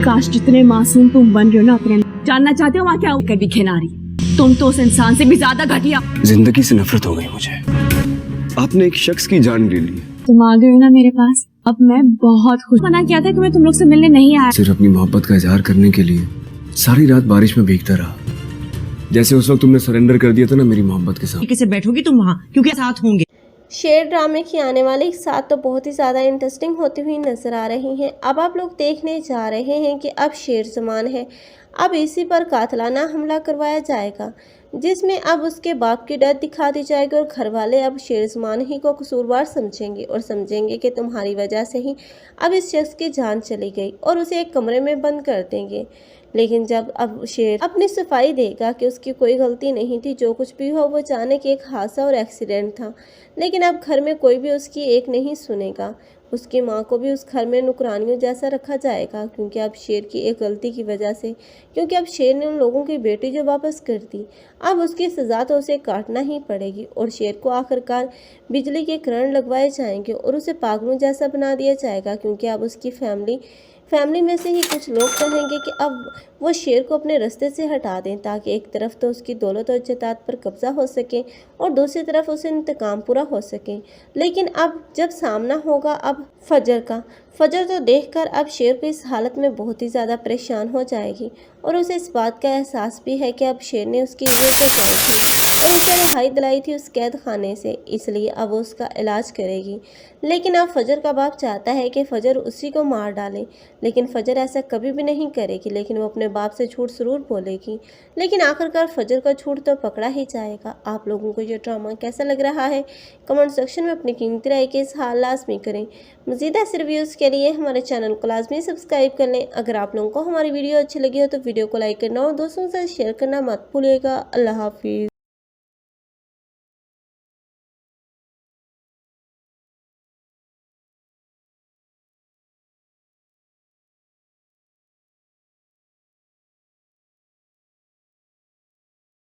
काश जितने मासूम तुम बन रहे हो ना उतने जानना चाहते हो वहाँ क्या कभी खिनारी तुम तो उस इंसान से भी ज्यादा घटिया। जिंदगी से नफरत हो गई मुझे। आपने एक शख्स की जान ले ली। तुम आ गए हो ना मेरे पास, अब मैं बहुत खुश। मना किया था कि मैं तुम लोग से मिलने नहीं आया। सिर्फ अपनी मोहब्बत का इजहार करने के लिए सारी रात बारिश में भीगता रहा। जैसे उस वक्त तुमने सरेंडर कर दिया था ना मेरी मोहब्बत के साथ। कैसे बैठोगी तुम वहाँ, क्योंकि साथ होंगे। शेर ड्रामे की आने वाली साथ तो बहुत ही ज़्यादा इंटरेस्टिंग होती हुई नज़र आ रही हैं। अब आप लोग देखने जा रहे हैं कि अब शेर ज़मान है, अब इसी पर कातलाना हमला करवाया जाएगा, जिसमें अब उसके बाप की डेथ दिखा दी जाएगी और घर वाले अब शेर ज़मान ही को कसूरवार समझेंगे और समझेंगे कि तुम्हारी वजह से ही अब इस शख्स की जान चली गई और उसे एक कमरे में बंद कर देंगे। लेकिन जब अब शेर अपनी सफाई देगा कि उसकी कोई गलती नहीं थी, जो कुछ भी हो वो जाने कि एक हादसा और एक्सीडेंट था, लेकिन अब घर में कोई भी उसकी एक नहीं सुनेगा। उसकी माँ को भी उस घर में नुकरानियों जैसा रखा जाएगा, क्योंकि अब शेर की एक गलती की वजह से, क्योंकि अब शेर ने उन लोगों की बेटी जो वापस कर दी, अब उसकी सज़ा तो उसे काटना ही पड़ेगी और शेर को आखिरकार बिजली के करंट लगवाए जाएंगे और उसे पागलों जैसा बना दिया जाएगा, क्योंकि अब उसकी फैमिली में से ही कुछ लोग चाहेंगे कि अब वो शेर को अपने रास्ते से हटा दें, ताकि एक तरफ तो उसकी दौलत और जायदाद पर कब्जा हो सके और दूसरी तरफ उसे इंतकाम पूरा हो सके। लेकिन अब जब सामना होगा अब फजर तो देखकर अब शेर को इस हालत में बहुत ही ज़्यादा परेशान हो जाएगी और उसे इस बात का एहसास भी है कि अब शेर ने उसकी इज्जत बचाई थी और उसे रिहाई दिलाई थी उस कैद खाने से, इसलिए अब वो उसका इलाज करेगी। लेकिन अब फजर का बाप चाहता है कि फजर उसी को मार डाले, लेकिन फजर ऐसा कभी भी नहीं करेगी, लेकिन वो अपने बाप से झूठ ज़रूर बोलेगी। लेकिन आखिरकार फजर का झूठ तो पकड़ा ही जाएगा। आप लोगों को ये ड्रामा कैसा लग रहा है, कमेंट सेक्शन में अपनी कीमती राय के इज़हार लाजमी करें। मज़ीद ऐसे रिव्यूज़ के लिए हमारे चैनल को लाजमी सब्सक्राइब कर लें। अगर आप लोगों को हमारी वीडियो अच्छी लगी हो तो वीडियो को लाइक करना और दोस्तों के साथ शेयर करना मत भूलिएगा। अल्लाह हाफिज़।